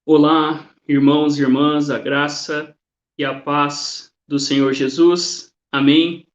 Olá, irmãos e irmãs, a graça e a paz do Senhor Jesus. Amém.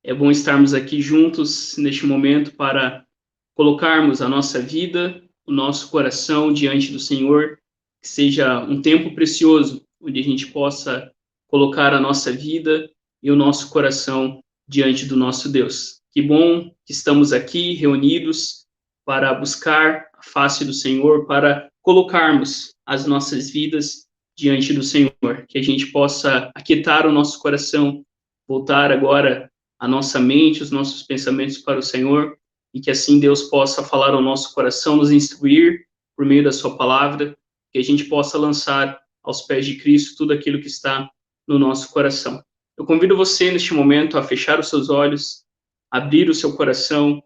É bom estarmos aqui juntos neste momento para colocarmos a nossa vida, o nosso coração diante do Senhor, que seja um tempo precioso, onde a gente possa colocar a nossa vida e o nosso coração diante do nosso Deus. Que bom que estamos aqui reunidos para buscar a face do Senhor, para colocarmos as nossas vidas diante do Senhor, que a gente possa aquietar o nosso coração, voltar agora a nossa mente, os nossos pensamentos para o Senhor, e que assim Deus possa falar ao nosso coração, nos instruir por meio da sua palavra, que a gente possa lançar aos pés de Cristo tudo aquilo que está no nosso coração. Eu convido você neste momento a fechar os seus olhos, abrir o seu coração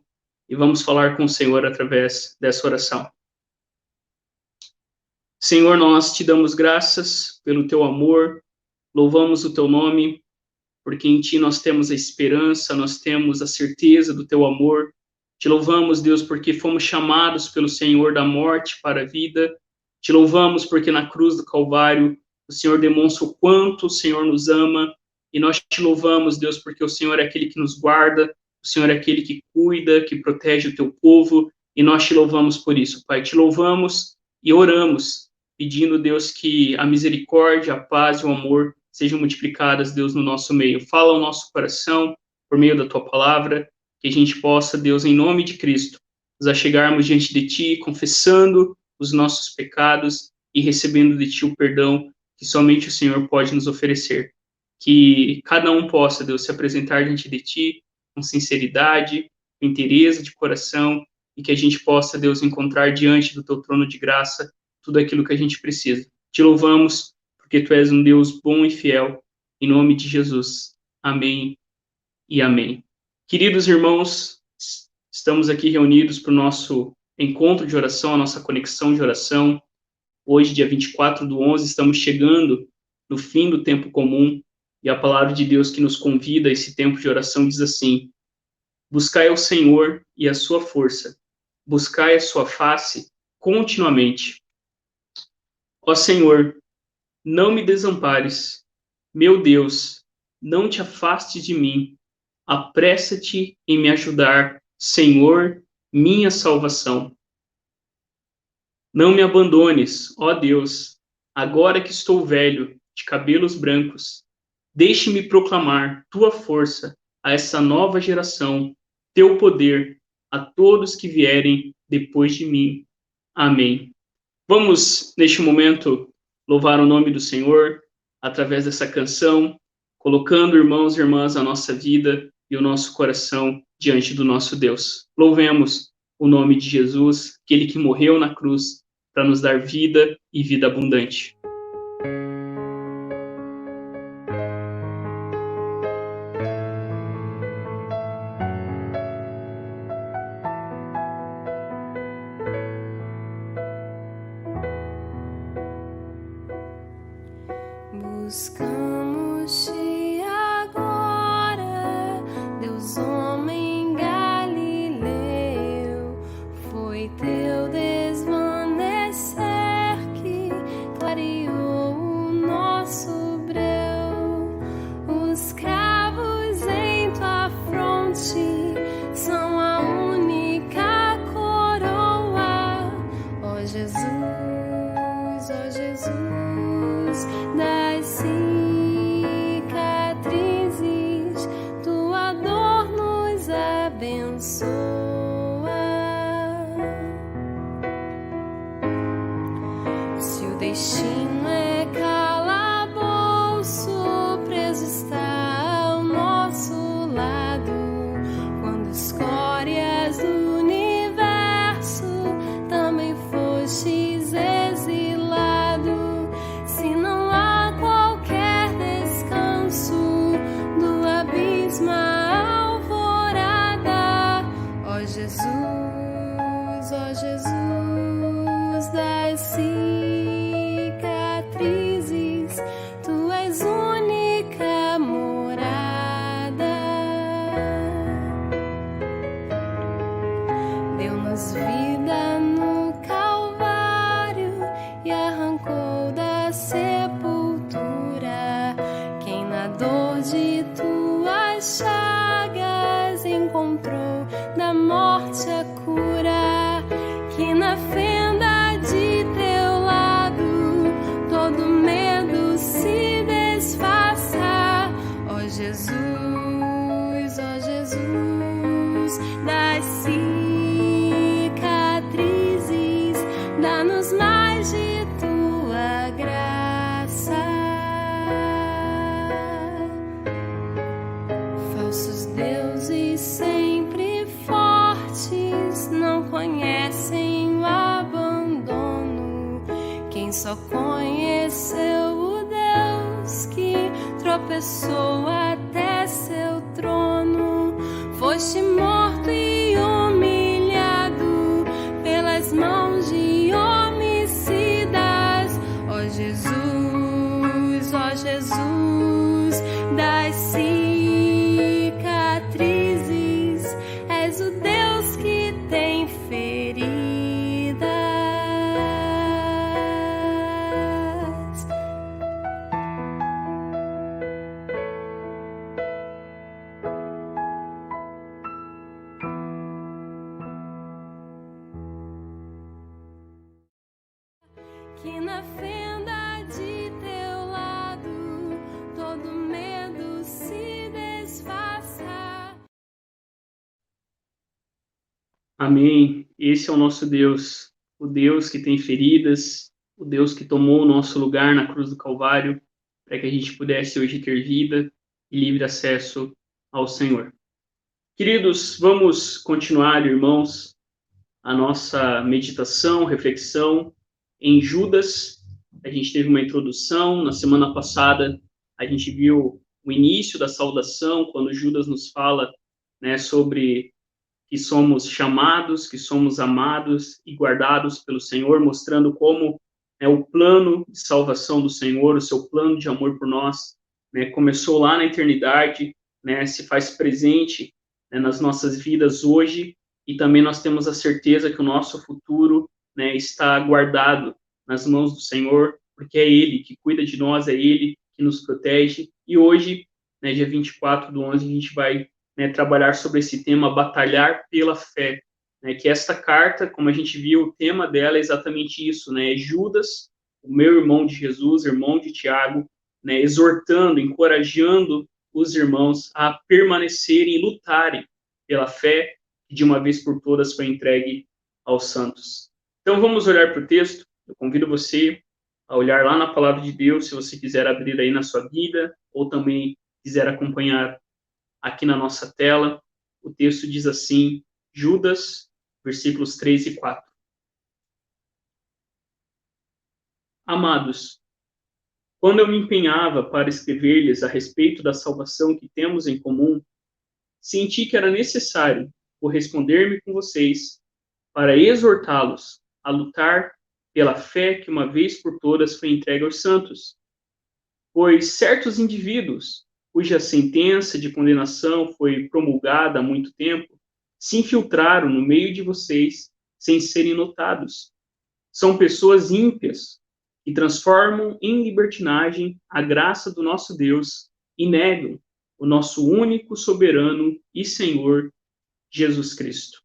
e vamos falar com o Senhor através dessa oração. Senhor, nós te damos graças pelo teu amor, louvamos o teu nome, porque em ti nós temos a esperança, nós temos a certeza do teu amor. Te louvamos, Deus, porque fomos chamados pelo Senhor da morte para a vida. Te louvamos porque na cruz do Calvário o Senhor demonstra o quanto o Senhor nos ama. E nós te louvamos, Deus, porque o Senhor é aquele que nos guarda, o Senhor é aquele que cuida, que protege o teu povo. E nós te louvamos por isso, Pai. Te louvamos e oramos, pedindo, Deus, que a misericórdia, a paz e o amor sejam multiplicadas, Deus, no nosso meio. Fala ao nosso coração por meio da tua palavra, que a gente possa, Deus, em nome de Cristo, nos achegarmos diante de ti, confessando os nossos pecados e recebendo de ti o perdão que somente o Senhor pode nos oferecer. Que cada um possa, Deus, se apresentar diante de ti com sinceridade, com interesse de coração, e que a gente possa, Deus, encontrar diante do teu trono de graça tudo aquilo que a gente precisa. Te louvamos, porque tu és um Deus bom e fiel, em nome de Jesus. Amém e amém. Queridos irmãos, estamos aqui reunidos para o nosso encontro de oração, a nossa conexão de oração. Hoje, dia 24/11, estamos chegando no fim do tempo comum, e a palavra de Deus que nos convida a esse tempo de oração diz assim: buscai ao Senhor e a sua força, buscai a sua face continuamente. Ó Senhor, não me desampares, meu Deus, não te afastes de mim, apressa-te em me ajudar, Senhor, minha salvação. Não me abandones, ó Deus, agora que estou velho, de cabelos brancos. Deixe-me proclamar tua força a essa nova geração, teu poder a todos que vierem depois de mim. Amém. Vamos, neste momento, louvar o nome do Senhor através dessa canção, colocando, irmãos e irmãs, a nossa vida e o nosso coração diante do nosso Deus. Louvemos o nome de Jesus, aquele que morreu na cruz para nos dar vida e vida abundante. Buscamos-te agora, Deus homem Galileu, foi teu desvanecer que clareou o nosso breu. Os cravos em tua fronte são a única coroa, ó Jesus, ó Jesus. Das cicatrizes, tua dor nos abençoa. Se o destino é calabouço, preso está ao nosso lado. Quando escórias do universo também fostes exilado. Se não há qualquer descanso do abismo à alvorada, ó Jesus, das cicatrizes, tu és única morada. Deu-nos vida no Calvário e arrancou morte a cura, que na fenda de teu lado todo medo se desfaça. Ó Jesus, das cicatrizes, dá-nos mais de tua graça. Falsos deuses sempre fortes não conhecem o abandono. Quem só conheceu o Deus que tropeçou até seu trono, foste morto e humilhado pelas mãos de homicidas. Ó Jesus, das cicatrizes, és o Deus que tem feridas. Que na fenda de teu lado todo medo se desfaça. Amém. Esse é o nosso Deus, o Deus que tem feridas, o Deus que tomou o nosso lugar na cruz do Calvário, para que a gente pudesse hoje ter vida e livre acesso ao Senhor. Queridos, vamos continuar, irmãos, a nossa meditação, reflexão em Judas. A gente teve uma introdução, na semana passada a gente viu o início da saudação, quando Judas nos fala, né, sobre que somos chamados, que somos amados e guardados pelo Senhor, mostrando como o plano de salvação do Senhor, o seu plano de amor por nós, né, começou lá na eternidade, né, se faz presente, né, nas nossas vidas hoje, e também nós temos a certeza que o nosso futuro, né, está guardado nas mãos do Senhor, porque é Ele que cuida de nós, é Ele que nos protege. E hoje, né, dia 24/11, a gente vai, né, trabalhar sobre esse tema, batalhar pela fé, né, que esta carta, como a gente viu, o tema dela é exatamente isso, né, é Judas, o meu irmão de Jesus, irmão de Tiago, né, exortando, encorajando os irmãos a permanecerem e lutarem pela fé, que de uma vez por todas foi entregue aos santos. Então vamos olhar para o texto. Eu convido você a olhar lá na palavra de Deus, se você quiser abrir aí na sua vida, ou também quiser acompanhar aqui na nossa tela. O texto diz assim, Judas, versículos 3 e 4. Amados, quando eu me empenhava para escrever-lhes a respeito da salvação que temos em comum, senti que era necessário corresponder-me com vocês para exortá-los a lutar pela fé que uma vez por todas foi entregue aos santos. Pois certos indivíduos, cuja sentença de condenação foi promulgada há muito tempo, se infiltraram no meio de vocês sem serem notados. São pessoas ímpias que transformam em libertinagem a graça do nosso Deus e negam o nosso único soberano e Senhor, Jesus Cristo.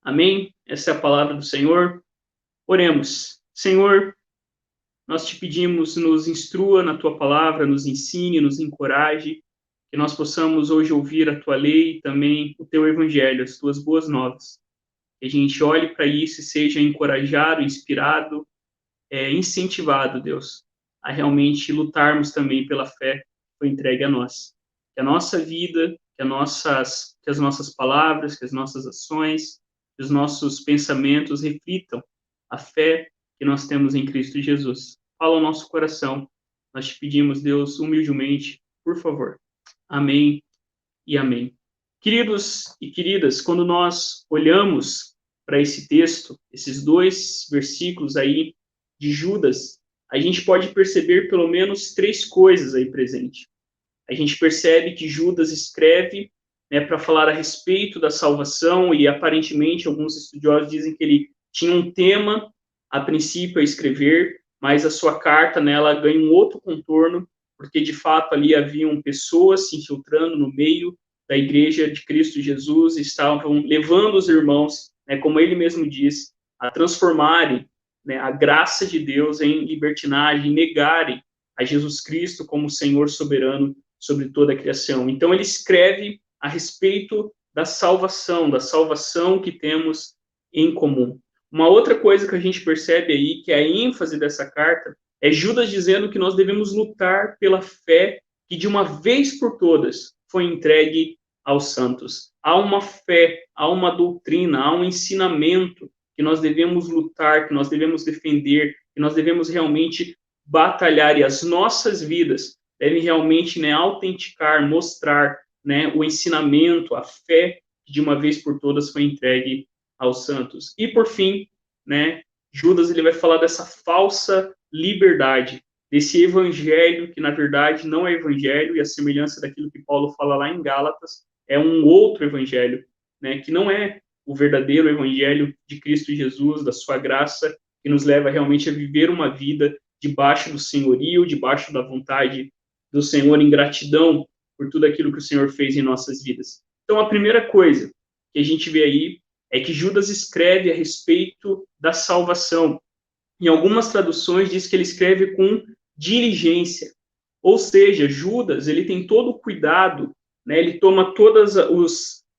Amém? Essa é a palavra do Senhor. Oremos. Senhor, nós te pedimos, nos instrua na tua palavra, nos ensine, nos encoraje, que nós possamos hoje ouvir a tua lei e também o teu evangelho, as tuas boas novas. Que a gente olhe para isso e seja encorajado, inspirado, incentivado, Deus, a realmente lutarmos também pela fé que foi entregue a nós. Que a nossa vida, que as nossas palavras, que as nossas ações, que os nossos pensamentos reflitam a fé que nós temos em Cristo Jesus. Fala ao nosso coração. Nós te pedimos, Deus, humildemente, por favor. Amém e amém. Queridos e queridas, quando nós olhamos para esse texto, esses 2 versículos aí de Judas, a gente pode perceber pelo menos 3 coisas aí presentes. A gente percebe que Judas escreve, né, para falar a respeito da salvação, e aparentemente alguns estudiosos dizem que ele tinha um tema, a princípio, a escrever, mas a sua carta, né, ela ganha um outro contorno, porque de fato ali haviam pessoas se infiltrando no meio da Igreja de Cristo Jesus estavam levando os irmãos, né, como ele mesmo diz, a transformarem, né, a graça de Deus em libertinagem, negarem a Jesus Cristo como Senhor soberano sobre toda a criação. Então ele escreve a respeito da salvação que temos em comum. Uma outra coisa que a gente percebe aí, que é a ênfase dessa carta, é Judas dizendo que nós devemos lutar pela fé que de uma vez por todas foi entregue aos santos. Há uma fé, há uma doutrina, há um ensinamento que nós devemos lutar, que nós devemos defender, que nós devemos realmente batalhar, e as nossas vidas devem realmente, né, autenticar, mostrar, né, o ensinamento, a fé que de uma vez por todas foi entregue aos santos. E por fim, né, Judas ele vai falar dessa falsa liberdade, desse evangelho que na verdade não é evangelho, e a semelhança daquilo que Paulo fala lá em Gálatas, é um outro evangelho, né, que não é o verdadeiro evangelho de Cristo Jesus, da sua graça, que nos leva realmente a viver uma vida debaixo do senhorio, debaixo da vontade do Senhor, em gratidão por tudo aquilo que o Senhor fez em nossas vidas. Então, a primeira coisa que a gente vê aí é que Judas escreve a respeito da salvação. Em algumas traduções diz que ele escreve com diligência. Ou seja, Judas, ele tem todo o cuidado, né? Ele toma todos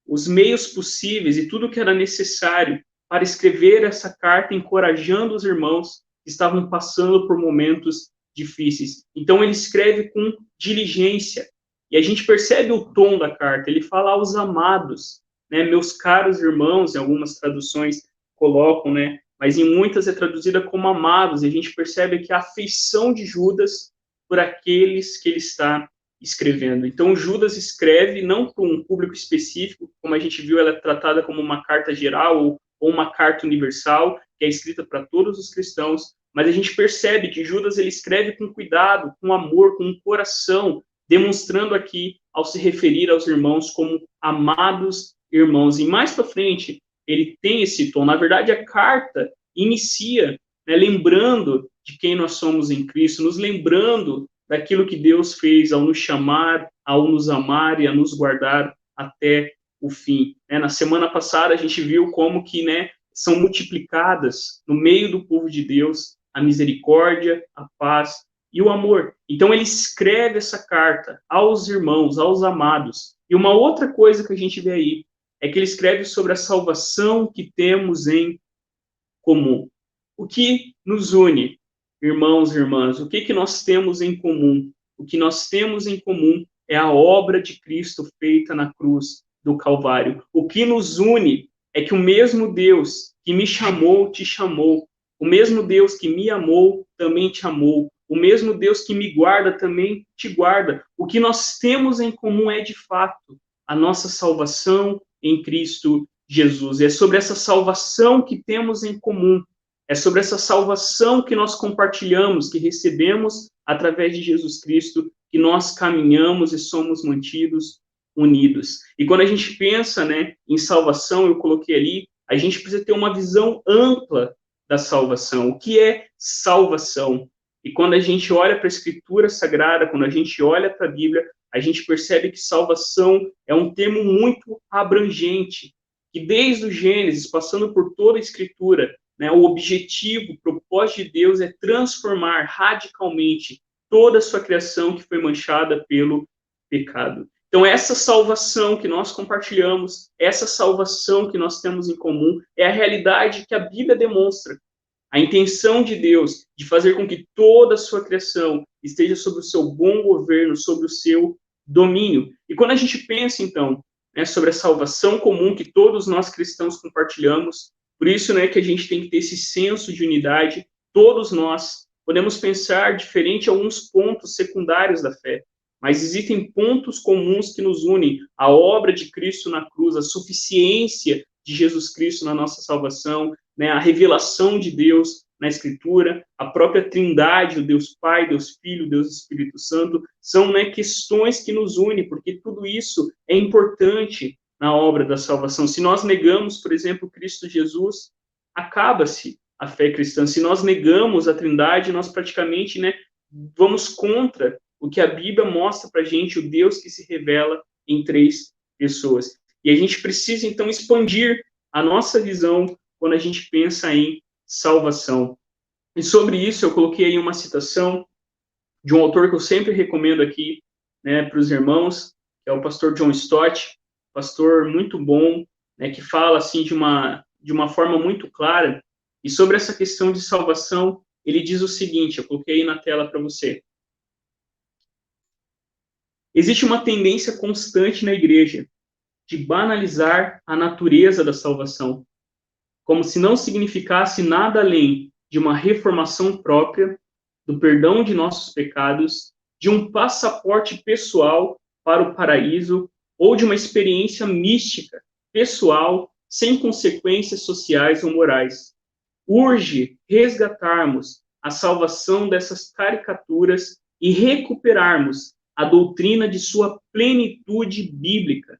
os meios possíveis e tudo que era necessário para escrever essa carta, encorajando os irmãos que estavam passando por momentos difíceis. Então, ele escreve com diligência. E a gente percebe o tom da carta. Ele fala aos amados, né? Meus caros irmãos, em algumas traduções colocam, né? Mas em muitas é traduzida como amados. E a gente percebe que a afeição de Judas por aqueles que ele está escrevendo. Então, Judas escreve não para um público específico, como a gente viu, ela é tratada como uma carta geral ou uma carta universal, que é escrita para todos os cristãos, mas a gente percebe que Judas ele escreve com cuidado, com amor, com um coração, demonstrando aqui, ao se referir aos irmãos como amados irmãos. E mais para frente, ele tem esse tom. Na verdade, a carta inicia, né, lembrando de quem nós somos em Cristo, nos lembrando daquilo que Deus fez ao nos chamar, ao nos amar e a nos guardar até o fim. Na semana passada, a gente viu como que, né, são multiplicadas no meio do povo de Deus a misericórdia, a paz e o amor. Então, ele escreve essa carta aos irmãos, aos amados. E uma outra coisa que a gente vê aí é que ele escreve sobre a salvação que temos em comum. O que nos une, irmãos e irmãs? O que nós temos em comum? O que nós temos em comum é a obra de Cristo feita na cruz do Calvário. O que nos une é que o mesmo Deus que me chamou, te chamou. O mesmo Deus que me amou, também te amou. O mesmo Deus que me guarda, também te guarda. O que nós temos em comum é, de fato, a nossa salvação em Cristo Jesus. É sobre essa salvação que temos em comum. É sobre essa salvação que nós compartilhamos, que recebemos através de Jesus Cristo, que nós caminhamos e somos mantidos unidos. E quando a gente pensa, né, em salvação, eu coloquei ali, a gente precisa ter uma visão ampla da salvação. O que é salvação? E quando a gente olha para a Escritura Sagrada, quando a gente olha para a Bíblia, a gente percebe que salvação é um termo muito abrangente, que desde o Gênesis, passando por toda a Escritura, né, o objetivo, o propósito de Deus é transformar radicalmente toda a sua criação que foi manchada pelo pecado. Então, essa salvação que nós compartilhamos, essa salvação que nós temos em comum, é a realidade que a Bíblia demonstra. A intenção de Deus de fazer com que toda a sua criação esteja sob o seu bom governo, sob o seu domínio. E quando a gente pensa, então, né, sobre a salvação comum que todos nós cristãos compartilhamos, por isso, né, que a gente tem que ter esse senso de unidade, todos nós podemos pensar diferente alguns pontos secundários da fé, mas existem pontos comuns que nos unem: a obra de Cristo na cruz, a suficiência de Jesus Cristo na nossa salvação, né, a revelação de Deus na Escritura, a própria Trindade, o Deus Pai, Deus Filho, Deus Espírito Santo, são, né, questões que nos unem, porque tudo isso é importante na obra da salvação. Se nós negamos, por exemplo, Cristo Jesus, acaba-se a fé cristã. Se nós negamos a Trindade, nós praticamente, né, vamos contra o que a Bíblia mostra para a gente, o Deus que se revela em três pessoas. E a gente precisa, então, expandir a nossa visão quando a gente pensa em salvação. E sobre isso, eu coloquei aí uma citação de um autor que eu sempre recomendo aqui, né, para os irmãos, que é o pastor John Stott, pastor muito bom, né, que fala assim de uma forma muito clara. E sobre essa questão de salvação, ele diz o seguinte, eu coloquei aí na tela para você. Existe uma tendência constante na igreja de banalizar a natureza da salvação, como se não significasse nada além de uma reformação própria, do perdão de nossos pecados, de um passaporte pessoal para o paraíso ou de uma experiência mística, pessoal, sem consequências sociais ou morais. Urge resgatarmos a salvação dessas caricaturas e recuperarmos a doutrina de sua plenitude bíblica.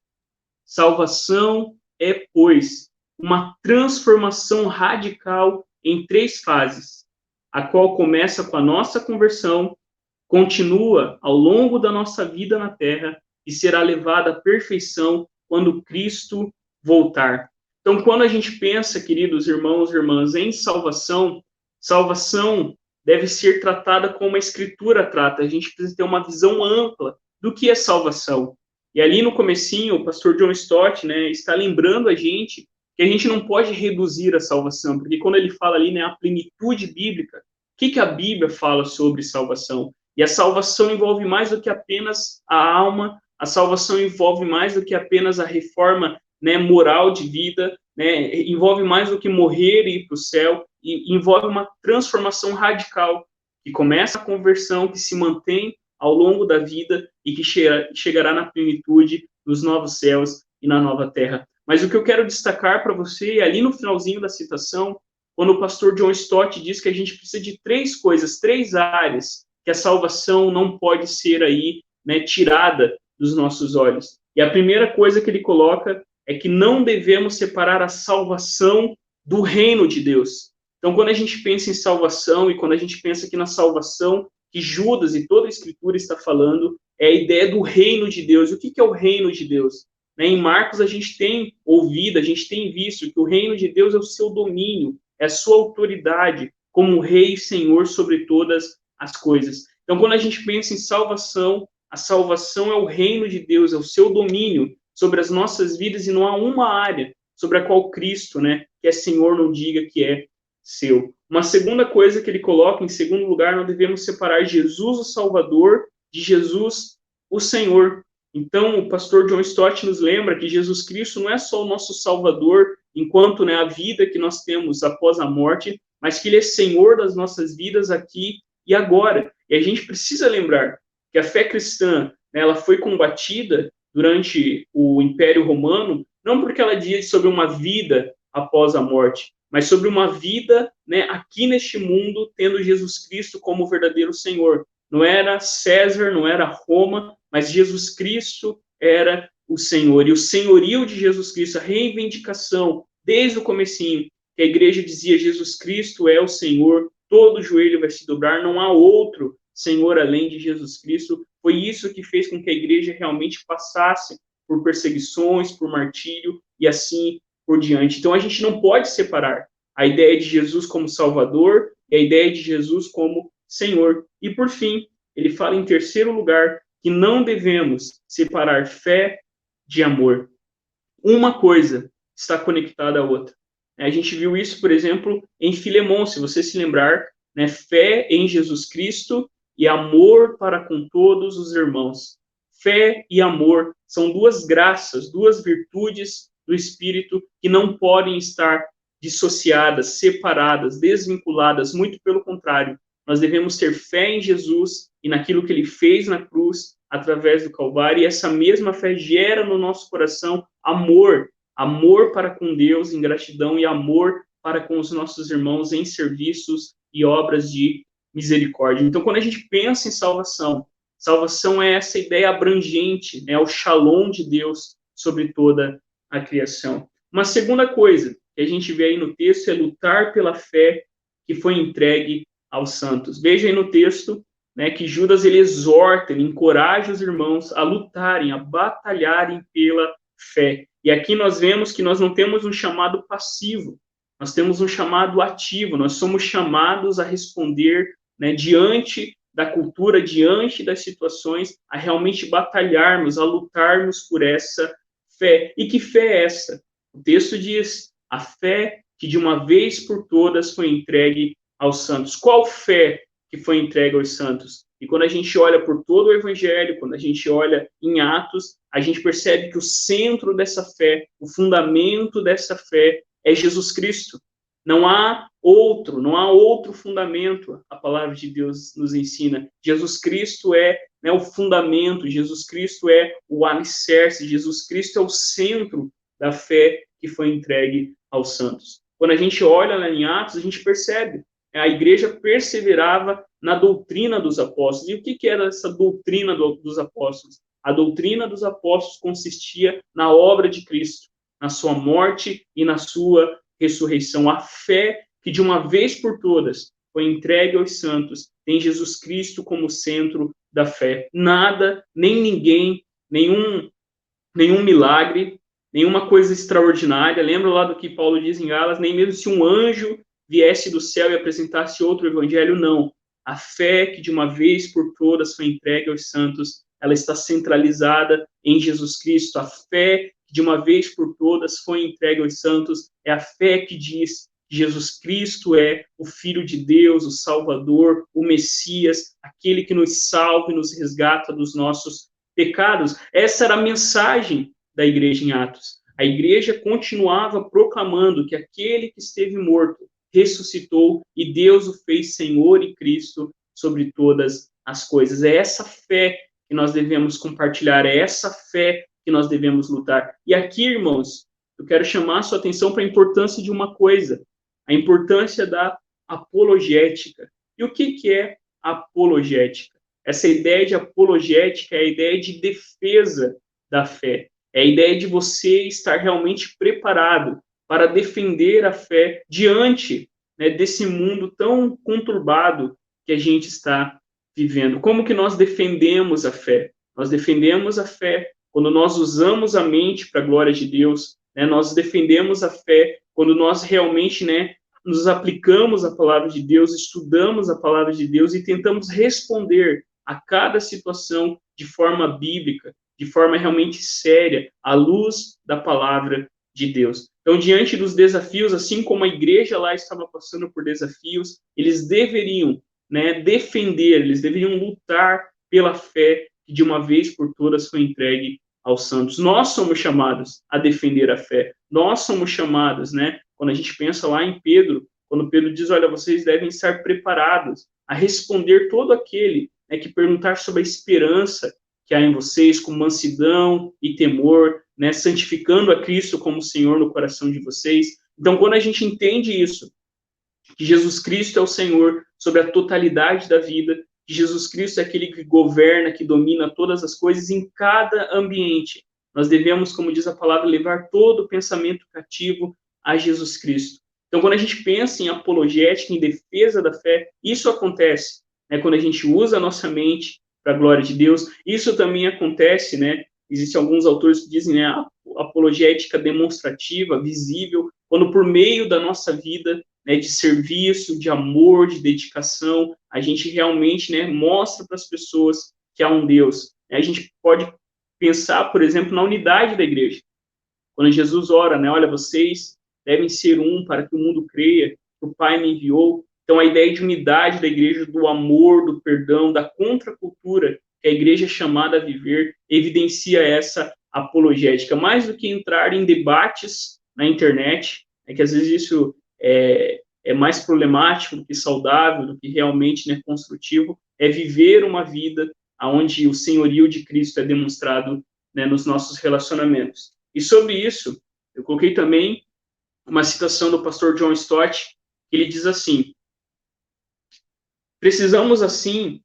Salvação é, pois, uma transformação radical em 3 fases, a qual começa com a nossa conversão, continua ao longo da nossa vida na terra e será levada à perfeição quando Cristo voltar. Então, quando a gente pensa, queridos irmãos e irmãs, em salvação, salvação deve ser tratada como a Escritura trata. A gente precisa ter uma visão ampla do que é salvação. E ali no comecinho, o pastor John Stott, né, está lembrando a gente que a gente não pode reduzir a salvação, porque quando ele fala ali, né, a plenitude bíblica, o que a Bíblia fala sobre salvação? E a salvação envolve mais do que apenas a alma, a salvação envolve mais do que apenas a reforma, né, moral de vida, né, envolve mais do que morrer e ir para o céu, e envolve uma transformação radical, que começa a conversão, que se mantém ao longo da vida e que chegará na plenitude dos novos céus e na nova terra. Mas o que eu quero destacar para você, ali no finalzinho da citação, quando o pastor John Stott diz que a gente precisa de 3 coisas, 3 áreas, que a salvação não pode ser aí, né, tirada dos nossos olhos. E a primeira coisa que ele coloca é que não devemos separar a salvação do reino de Deus. Então, quando a gente pensa em salvação e quando a gente pensa aqui na salvação que Judas e toda a Escritura está falando, é a ideia do reino de Deus. E o que é o reino de Deus? Em Marcos, a gente tem ouvido, a gente tem visto que o reino de Deus é o seu domínio, é a sua autoridade como rei e senhor sobre todas as coisas. Então, quando a gente pensa em salvação, a salvação é o reino de Deus, é o seu domínio sobre as nossas vidas e não há uma área sobre a qual Cristo, né, que é Senhor, não diga que é seu. Uma segunda coisa que ele coloca, em segundo lugar, nós devemos separar Jesus, o Salvador, de Jesus, o Senhor. Então, o pastor John Stott nos lembra que Jesus Cristo não é só o nosso Salvador, enquanto, né, a vida que nós temos após a morte, mas que ele é Senhor das nossas vidas aqui e agora. E a gente precisa lembrar que a fé cristã, né, ela foi combatida durante o Império Romano, não porque ela diz sobre uma vida após a morte, mas sobre uma vida, né, aqui neste mundo, tendo Jesus Cristo como verdadeiro Senhor. Não era César, não era Roma, mas Jesus Cristo era o Senhor. E o senhorio de Jesus Cristo, a reivindicação, desde o comecinho, que a igreja dizia, Jesus Cristo é o Senhor, todo joelho vai se dobrar, não há outro Senhor além de Jesus Cristo. Foi isso que fez com que a igreja realmente passasse por perseguições, por martírio e assim por diante. Então, a gente não pode separar a ideia de Jesus como Salvador e a ideia de Jesus como Senhor. E, por fim, ele fala em terceiro lugar que não devemos separar fé de amor. Uma coisa está conectada à outra. A gente viu isso, por exemplo, em Filemão, se você se lembrar, né? Fé em Jesus Cristo e amor para com todos os irmãos. Fé e amor são 2 graças, 2 virtudes do Espírito que não podem estar dissociadas, separadas, desvinculadas, muito pelo contrário. Nós devemos ter fé em Jesus e naquilo que ele fez na cruz, através do Calvário, e essa mesma fé gera no nosso coração amor, amor para com Deus em gratidão e amor para com os nossos irmãos em serviços e obras de misericórdia. Então, quando a gente pensa em salvação, salvação é essa ideia abrangente, é o shalom de Deus sobre toda a criação. Uma segunda coisa que a gente vê aí no texto é lutar pela fé que foi entregue aos santos. Veja aí no texto, né, que Judas ele exorta, ele encoraja os irmãos a lutarem, a batalharem pela fé. E aqui nós vemos que nós não temos um chamado passivo, nós temos um chamado ativo, nós somos chamados a responder, né, diante da cultura, diante das situações, a realmente batalharmos, a lutarmos por essa fé. E que fé é essa? O texto diz, a fé que de uma vez por todas foi entregue aos santos. Qual fé que foi entregue aos santos? E quando a gente olha por todo o Evangelho, quando a gente olha em Atos, a gente percebe que o centro dessa fé, o fundamento dessa fé é Jesus Cristo. Não há outro fundamento, a palavra de Deus nos ensina. Jesus Cristo é, né, o fundamento, Jesus Cristo é o alicerce, Jesus Cristo é o centro da fé que foi entregue aos santos. Quando a gente olha lá em Atos, a gente percebe, a igreja perseverava na doutrina dos apóstolos. E o que era essa doutrina dos apóstolos? A doutrina dos apóstolos consistia na obra de Cristo, na sua morte e na sua ressurreição. A fé que de uma vez por todas foi entregue aos santos tem Jesus Cristo como centro da fé. Nada, nem ninguém, nenhum milagre, nenhuma coisa extraordinária. Lembra lá do que Paulo diz em Gálatas? Nem mesmo se um anjo viesse do céu e apresentasse outro evangelho, não. A fé que de uma vez por todas foi entregue aos santos, ela está centralizada em Jesus Cristo. A fé que de uma vez por todas foi entregue aos santos é a fé que diz que Jesus Cristo é o Filho de Deus, o Salvador, o Messias, aquele que nos salva e nos resgata dos nossos pecados. Essa era a mensagem da igreja em Atos. A igreja continuava proclamando que aquele que esteve morto ressuscitou e Deus o fez Senhor e Cristo sobre todas as coisas. É essa fé que nós devemos compartilhar, é essa fé que nós devemos lutar. E aqui, irmãos, eu quero chamar a sua atenção para a importância de uma coisa, a importância da apologética. E o que é apologética? Essa ideia de apologética é a ideia de defesa da fé. É a ideia de você estar realmente preparado para defender a fé diante, né, desse mundo tão conturbado que a gente está vivendo. Como que nós defendemos a fé? Nós defendemos a fé quando nós usamos a mente para a glória de Deus, né? Nós defendemos a fé quando nós realmente, né, nos aplicamos à palavra de Deus, estudamos a palavra de Deus e tentamos responder a cada situação de forma bíblica, de forma realmente séria, à luz da palavra de Deus. Então, diante dos desafios, assim como a igreja lá estava passando por desafios, eles deveriam, né, defender, eles deveriam lutar pela fé que de uma vez por todas foi entregue aos santos. Nós somos chamados a defender a fé. Nós somos chamados, né, quando a gente pensa lá em Pedro, quando Pedro diz, olha, vocês devem estar preparados a responder todo aquele, né, que perguntar sobre a esperança que há em vocês, com mansidão e temor, né, santificando a Cristo como Senhor no coração de vocês. Então, quando a gente entende isso, que Jesus Cristo é o Senhor sobre a totalidade da vida, que Jesus Cristo é aquele que governa, que domina todas as coisas em cada ambiente, nós devemos, como diz a palavra, levar todo o pensamento cativo a Jesus Cristo. Então, quando a gente pensa em apologética, em defesa da fé, isso acontece, né, quando a gente usa a nossa mente para a glória de Deus. Isso também acontece, né? Existem alguns autores que dizem, né, a apologética demonstrativa, visível, quando por meio da nossa vida, né, de serviço, de amor, de dedicação, a gente realmente, né, mostra para as pessoas que há um Deus. A gente pode pensar, por exemplo, na unidade da igreja. Quando Jesus ora, né, olha, vocês devem ser um para que o mundo creia que o Pai me enviou. Então, a ideia de unidade da igreja, do amor, do perdão, da contracultura que a igreja é chamada a viver, evidencia essa apologética. Mais do que entrar em debates na internet, que às vezes isso é mais problemático do que saudável, do que realmente, né, construtivo, é viver uma vida onde o senhorio de Cristo é demonstrado, né, nos nossos relacionamentos. E sobre isso, eu coloquei também uma citação do pastor John Stott, que ele diz assim: precisamos, assim,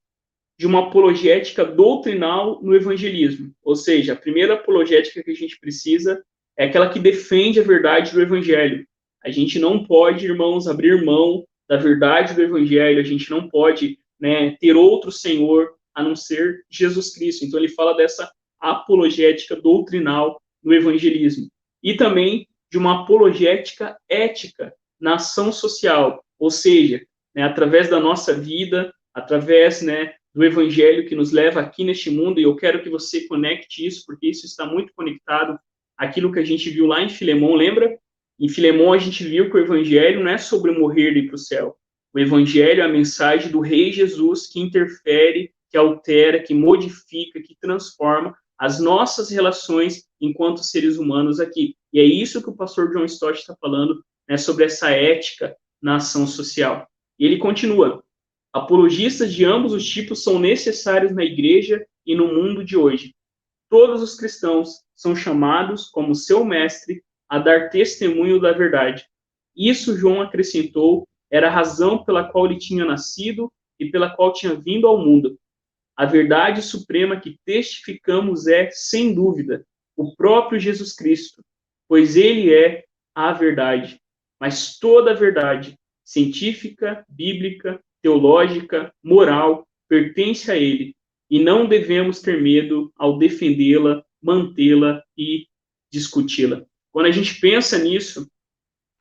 de uma apologética doutrinal no evangelismo. Ou seja, a primeira apologética que a gente precisa é aquela que defende a verdade do evangelho. A gente não pode, irmãos, abrir mão da verdade do evangelho, a gente não pode, né, ter outro Senhor a não ser Jesus Cristo. Então, ele fala dessa apologética doutrinal no evangelismo, e também de uma apologética ética na ação social, ou seja, né, através da nossa vida, através, né, do evangelho que nos leva aqui neste mundo, e eu quero que você conecte isso, porque isso está muito conectado àquilo que a gente viu lá em Filemão, lembra? Em Filemão a gente viu que o evangelho não é sobre morrer e ir para o céu. O evangelho é a mensagem do Rei Jesus que interfere, que altera, que modifica, que transforma as nossas relações enquanto seres humanos aqui. E é isso que o pastor John Stott está falando, né, sobre essa ética na ação social. E ele continua: apologistas de ambos os tipos são necessários na igreja e no mundo de hoje. Todos os cristãos são chamados, como seu mestre, a dar testemunho da verdade. Isso, João acrescentou, era a razão pela qual ele tinha nascido e pela qual tinha vindo ao mundo. A verdade suprema que testificamos é, sem dúvida, o próprio Jesus Cristo, pois ele é a verdade. Mas toda a verdade, científica, bíblica, teológica, moral, pertence a ele, e não devemos ter medo ao defendê-la, mantê-la e discuti-la. Quando a gente pensa nisso,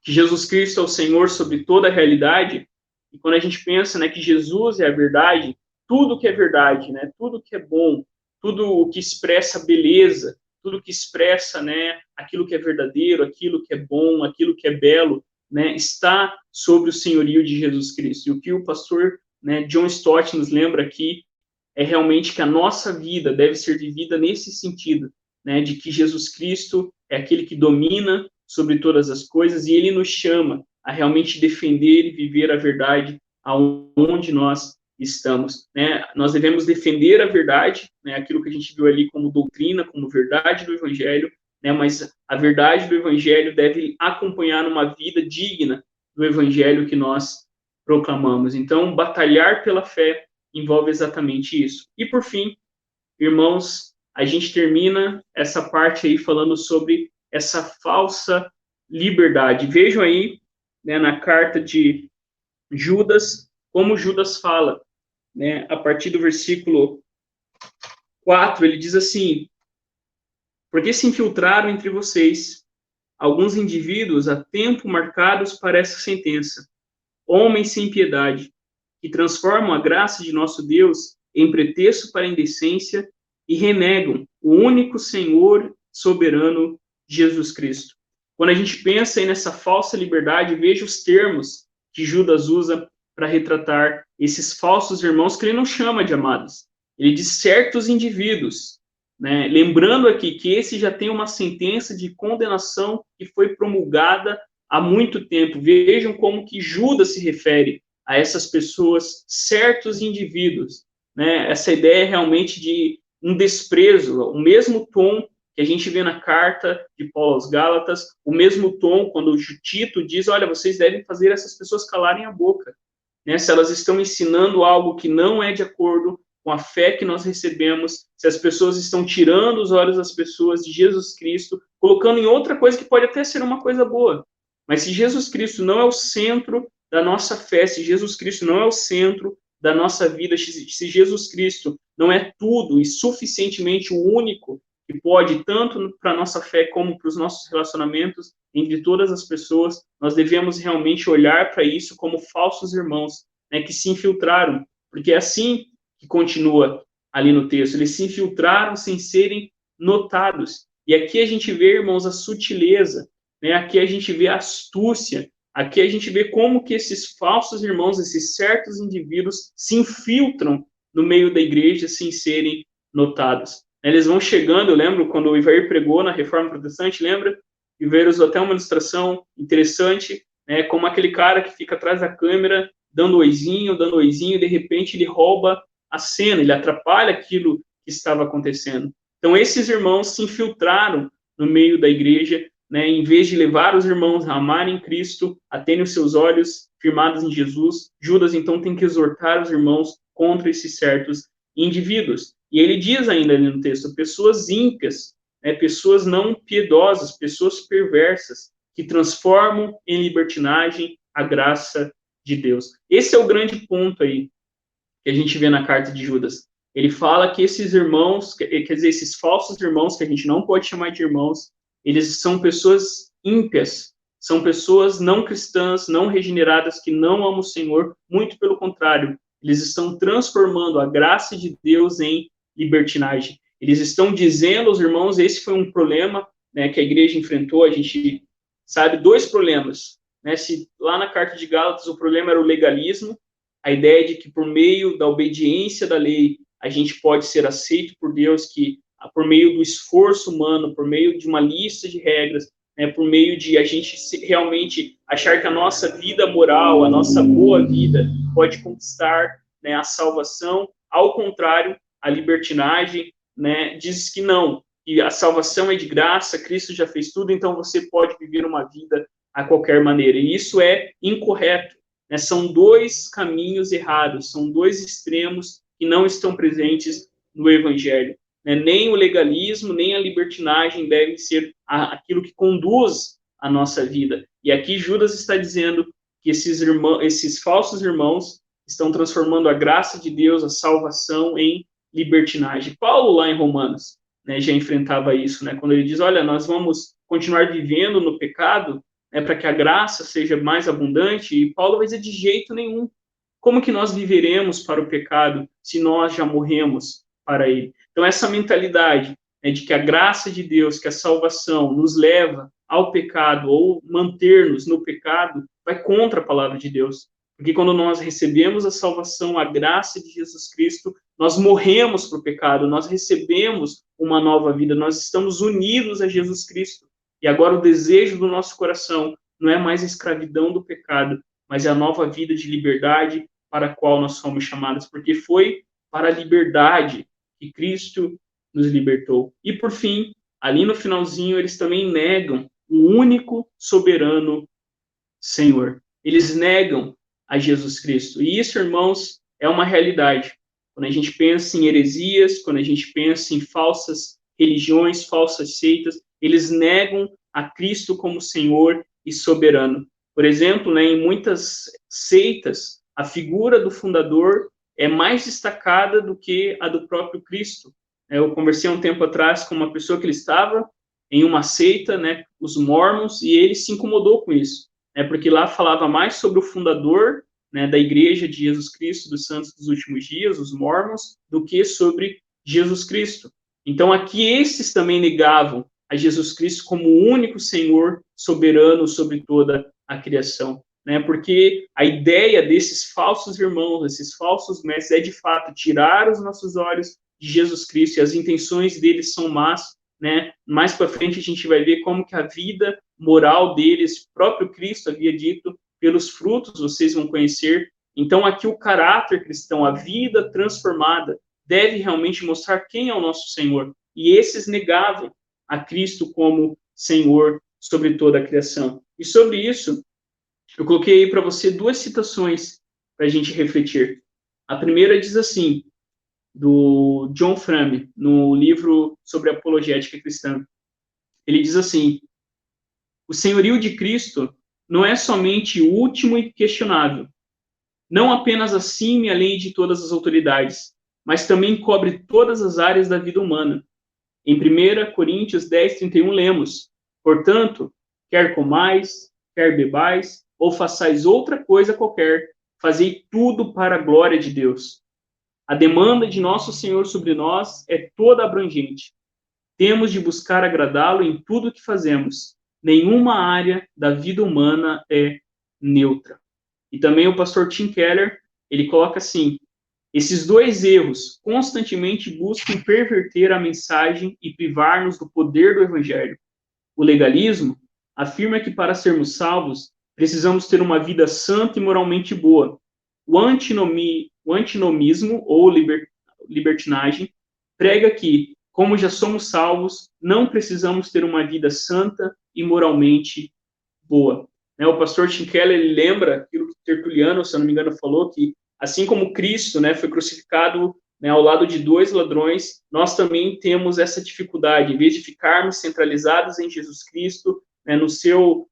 que Jesus Cristo é o Senhor sobre toda a realidade, e quando a gente pensa, né, que Jesus é a verdade, tudo que é verdade, né, tudo que é bom, tudo o que expressa beleza, tudo que expressa, né, aquilo que é verdadeiro, aquilo que é bom, aquilo que é belo, né, está sobre o senhorio de Jesus Cristo. E o que o pastor, né, John Stott nos lembra aqui é realmente que a nossa vida deve ser vivida nesse sentido, né, de que Jesus Cristo é aquele que domina sobre todas as coisas e ele nos chama a realmente defender e viver a verdade aonde nós estamos, né? Nós devemos defender a verdade, né, aquilo que a gente viu ali como doutrina, como verdade do evangelho, né, mas a verdade do evangelho deve acompanhar uma vida digna do evangelho que nós proclamamos. Então, batalhar pela fé envolve exatamente isso. E por fim, irmãos, a gente termina essa parte aí falando sobre essa falsa liberdade. Vejam aí, né, na carta de Judas, como Judas fala, né, a partir do versículo 4, ele diz assim: porque se infiltraram entre vocês alguns indivíduos a tempo marcados para essa sentença, homens sem piedade, que transformam a graça de nosso Deus em pretexto para a indecência e renegam o único Senhor soberano, Jesus Cristo. Quando a gente pensa aí nessa falsa liberdade, veja os termos que Judas usa para retratar esses falsos irmãos que ele não chama de amados. Ele diz certos indivíduos, né? Lembrando aqui que esse já tem uma sentença de condenação que foi promulgada há muito tempo. Vejam como que Judas se refere a essas pessoas, certos indivíduos, né? Essa ideia realmente de um desprezo, o mesmo tom que a gente vê na carta de Paulo aos Gálatas, o mesmo tom quando o Tito diz, olha, vocês devem fazer essas pessoas calarem a boca, né? Se elas estão ensinando algo que não é de acordo com a fé que nós recebemos, se as pessoas estão tirando os olhos das pessoas de Jesus Cristo, colocando em outra coisa que pode até ser uma coisa boa, mas se Jesus Cristo não é o centro da nossa fé, se Jesus Cristo não é o centro da nossa vida, se Jesus Cristo não é tudo e suficientemente o único que pode, tanto para a nossa fé como para os nossos relacionamentos entre todas as pessoas, nós devemos realmente olhar para isso como falsos irmãos, né, que se infiltraram, porque é assim que continua ali no texto, eles se infiltraram sem serem notados. E aqui a gente vê, irmãos, a sutileza, né, aqui a gente vê a astúcia, aqui a gente vê como que esses falsos irmãos, esses certos indivíduos se infiltram no meio da igreja sem serem notados. Eles vão chegando, eu lembro quando o Ivair pregou na Reforma Protestante, lembra? O Ivair usou até uma ilustração interessante, né, como aquele cara que fica atrás da câmera, dando oizinho, e de repente ele rouba a cena, ele atrapalha aquilo que estava acontecendo. Então, esses irmãos se infiltraram no meio da igreja, né, em vez de levar os irmãos a amarem Cristo, a terem os seus olhos firmados em Jesus, Judas, então, tem que exortar os irmãos contra esses certos indivíduos. E ele diz ainda ali no texto, pessoas ímpias, né, pessoas não piedosas, pessoas perversas, que transformam em libertinagem a graça de Deus. Esse é o grande ponto aí que a gente vê na carta de Judas. Ele fala que esses irmãos, quer dizer, esses falsos irmãos, que a gente não pode chamar de irmãos, eles são pessoas ímpias, são pessoas não cristãs, não regeneradas, que não amam o Senhor, muito pelo contrário, eles estão transformando a graça de Deus em libertinagem. Eles estão dizendo aos irmãos, esse foi um problema, né, que a igreja enfrentou, a gente sabe, 2 problemas, né? Se lá na carta de Gálatas o problema era o legalismo, a ideia de que por meio da obediência da lei a gente pode ser aceito por Deus, que por meio do esforço humano, por meio de uma lista de regras, né, por meio de a gente realmente achar que a nossa vida moral, a nossa boa vida pode conquistar, né, a salvação. Ao contrário, a libertinagem, né, diz que não, que a salvação é de graça, Cristo já fez tudo, então você pode viver uma vida a qualquer maneira. E isso é incorreto, né? São 2 caminhos errados, são 2 extremos que não estão presentes no Evangelho. Né? Nem o legalismo, nem a libertinagem devem ser aquilo que conduz a nossa vida. E aqui Judas está dizendo que esses falsos irmãos estão transformando a graça de Deus, a salvação, em libertinagem. Paulo, lá em Romanos, né, já enfrentava isso, né, quando ele diz, olha, nós vamos continuar vivendo no pecado, né, para que a graça seja mais abundante, e Paulo vai dizer, de jeito nenhum. Como que nós viveremos para o pecado se nós já morremos para ele? Então, essa mentalidade, né, de que a graça de Deus, que a salvação nos leva ao pecado ou manter-nos no pecado, vai contra a palavra de Deus. Porque quando nós recebemos a salvação, a graça de Jesus Cristo, nós morremos para o pecado, nós recebemos uma nova vida, nós estamos unidos a Jesus Cristo. E agora o desejo do nosso coração não é mais a escravidão do pecado, mas é a nova vida de liberdade para a qual nós somos chamados, porque foi para a liberdade que Cristo nos libertou. E por fim, ali no finalzinho, eles também negam o único soberano Senhor. Eles negam a Jesus Cristo. E isso, irmãos, é uma realidade. Quando a gente pensa em heresias, quando a gente pensa em falsas religiões, falsas seitas, eles negam a Cristo como Senhor e soberano. Por exemplo, né, em muitas seitas, a figura do fundador é mais destacada do que a do próprio Cristo. Eu conversei um tempo atrás com uma pessoa que ele estava em uma seita, né, os Mormons, e ele se incomodou com isso, né, porque lá falava mais sobre o fundador, né, da Igreja de Jesus Cristo, dos Santos dos Últimos Dias, os Mormons, do que sobre Jesus Cristo. Então, aqui esses também negavam a Jesus Cristo como o único Senhor soberano sobre toda a criação, né? Porque a ideia desses falsos irmãos, desses falsos mestres, é de fato tirar os nossos olhos de Jesus Cristo, e as intenções deles são más, né? Mais para frente a gente vai ver como que a vida moral deles, o próprio Cristo havia dito, pelos frutos vocês vão conhecer. Então aqui o caráter cristão, a vida transformada, deve realmente mostrar quem é o nosso Senhor. E esses negavam a Cristo como Senhor sobre toda a criação. E sobre isso, eu coloquei aí para você 2 citações para a gente refletir. A primeira diz assim, do John Frame, no livro sobre apologética cristã. Ele diz assim, o senhorio de Cristo não é somente último e questionável, não apenas acima e além de todas as autoridades, mas também cobre todas as áreas da vida humana. Em 1 Coríntios 10:31 lemos, portanto, quer comais, quer bebais, ou façais outra coisa qualquer, fazei tudo para a glória de Deus. A demanda de nosso Senhor sobre nós é toda abrangente. Temos de buscar agradá-lo em tudo o que fazemos. Nenhuma área da vida humana é neutra. E também o pastor Tim Keller, ele coloca assim, esses 2 erros constantemente buscam perverter a mensagem e privar-nos do poder do evangelho. O legalismo afirma que para sermos salvos, precisamos ter uma vida santa e moralmente boa. O antinomismo, ou libertinagem, prega que, como já somos salvos, não precisamos ter uma vida santa e moralmente boa. O pastor Tim Keller, ele lembra aquilo que Tertuliano, se eu não me engano, falou, que assim como Cristo, né, foi crucificado, né, ao lado de 2 ladrões, nós também temos essa dificuldade, em vez de ficarmos centralizados em Jesus Cristo, né,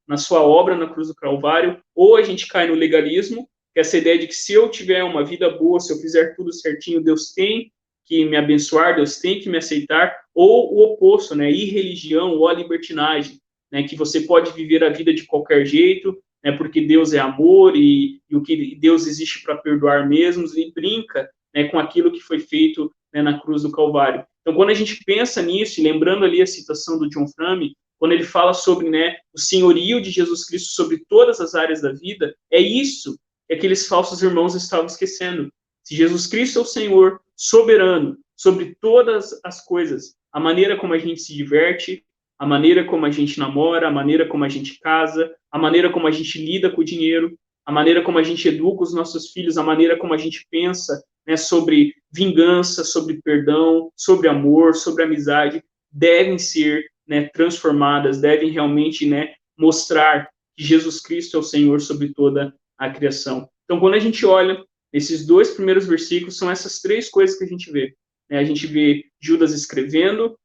na sua obra na cruz do Calvário, ou a gente cai no legalismo, que é essa ideia de que se eu tiver uma vida boa, se eu fizer tudo certinho, Deus tem que me abençoar, Deus tem que me aceitar, ou o oposto, né, irreligião ou a libertinagem, né, que você pode viver a vida de qualquer jeito, né, porque Deus é amor e o que Deus existe para perdoar mesmo, e brinca, né, com aquilo que foi feito, né, na cruz do Calvário. Então, quando a gente pensa nisso, e lembrando ali a citação do John Frame, quando ele fala sobre, né, o senhorio de Jesus Cristo sobre todas as áreas da vida, é isso que aqueles falsos irmãos estavam esquecendo. Se Jesus Cristo é o Senhor soberano sobre todas as coisas, a maneira como a gente se diverte, a maneira como a gente namora, a maneira como a gente casa, a maneira como a gente lida com o dinheiro, a maneira como a gente educa os nossos filhos, a maneira como a gente pensa, né, sobre vingança, sobre perdão, sobre amor, sobre amizade, devem ser, né, transformadas, devem realmente, né, mostrar que Jesus Cristo é o Senhor sobre toda a criação. Então, quando a gente olha esses 2 primeiros versículos, são essas 3 coisas que a gente vê. Né? A gente vê Judas escrevendo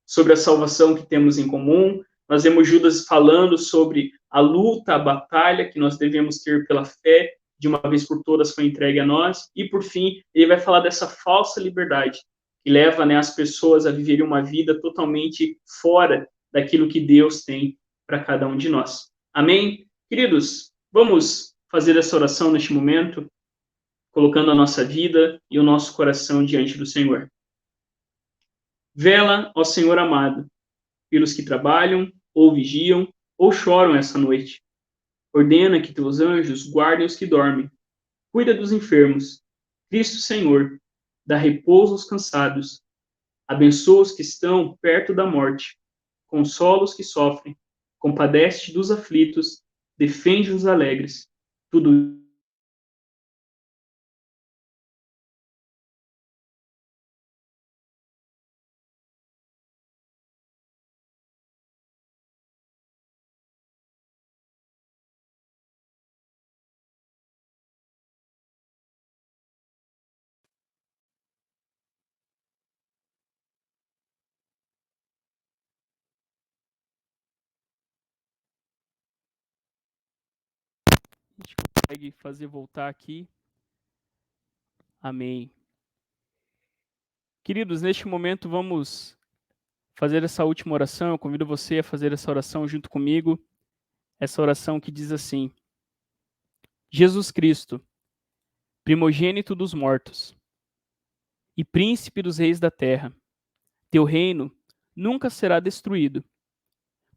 sobre a salvação que temos em comum, nós vemos Judas falando sobre a luta, a batalha que nós devemos ter pela fé, de uma vez por todas foi entregue a nós, e por fim, ele vai falar dessa falsa liberdade, que leva, né, as pessoas a viverem uma vida totalmente fora daquilo que Deus tem para cada um de nós. Amém? Queridos, vamos fazer essa oração neste momento, colocando a nossa vida e o nosso coração diante do Senhor. Vela, ó Senhor amado, pelos que trabalham, ou vigiam, ou choram essa noite. Ordena que teus anjos guardem os que dormem. Cuida dos enfermos. Cristo Senhor, dá repouso aos cansados. Abençoa os que estão perto da morte. Consola os que sofrem. Compadece dos aflitos. Defende os alegres. Tudo a gente consegue fazer voltar aqui. Amém. Queridos, neste momento vamos fazer essa última oração. Eu convido você a fazer essa oração junto comigo. Essa oração que diz assim: Jesus Cristo, primogênito dos mortos e príncipe dos reis da terra, teu reino nunca será destruído.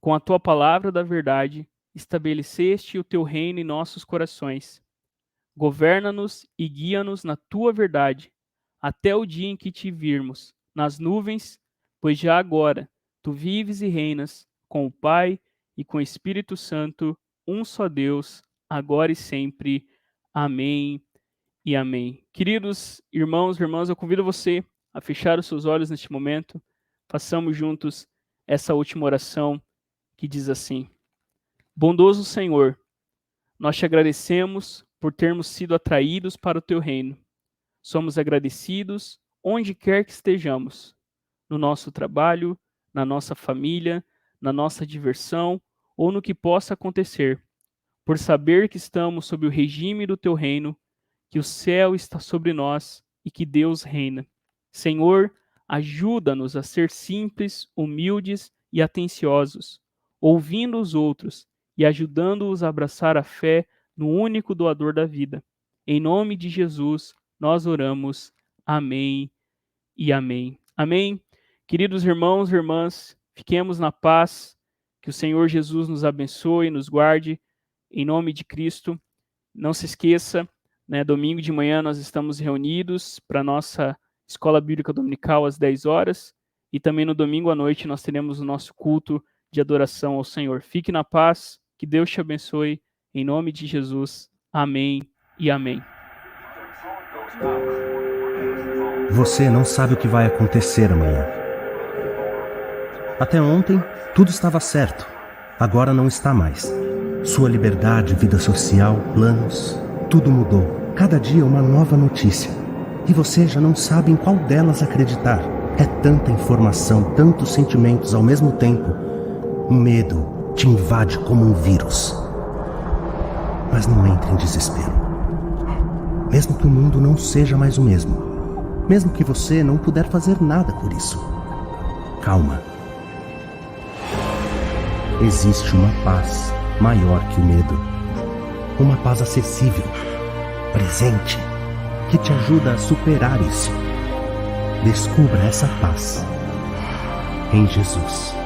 Com a tua palavra da verdade, estabeleceste o teu reino em nossos corações. Governa-nos e guia-nos na tua verdade, até o dia em que te virmos nas nuvens, pois já agora tu vives e reinas com o Pai e com o Espírito Santo, um só Deus, agora e sempre. Amém e amém. Queridos irmãos e irmãs, eu convido você a fechar os seus olhos neste momento. Façamos juntos essa última oração que diz assim: Bondoso Senhor, nós te agradecemos por termos sido atraídos para o teu reino. Somos agradecidos onde quer que estejamos, no nosso trabalho, na nossa família, na nossa diversão ou no que possa acontecer, por saber que estamos sob o regime do teu reino, que o céu está sobre nós e que Deus reina. Senhor, ajuda-nos a ser simples, humildes e atenciosos, ouvindo os outros e ajudando-os a abraçar a fé no único doador da vida. Em nome de Jesus, nós oramos. Amém e amém. Amém. Queridos irmãos e irmãs, fiquemos na paz. Que o Senhor Jesus nos abençoe e nos guarde. Em nome de Cristo. Não se esqueça, né, domingo de manhã nós estamos reunidos para a nossa Escola Bíblica Dominical às 10 horas. E também no domingo à noite nós teremos o nosso culto de adoração ao Senhor. Fique na paz. Que Deus te abençoe. Em nome de Jesus. Amém e amém. Você não sabe o que vai acontecer amanhã. Até ontem, tudo estava certo. Agora não está mais. Sua liberdade, vida social, planos, tudo mudou. Cada dia uma nova notícia. E você já não sabe em qual delas acreditar. É tanta informação, tantos sentimentos ao mesmo tempo. O medo te invade como um vírus. Mas não entre em desespero. Mesmo que o mundo não seja mais o mesmo, mesmo que você não puder fazer nada por isso. Calma. Existe uma paz maior que o medo. Uma paz acessível, presente, que te ajuda a superar isso. Descubra essa paz em Jesus.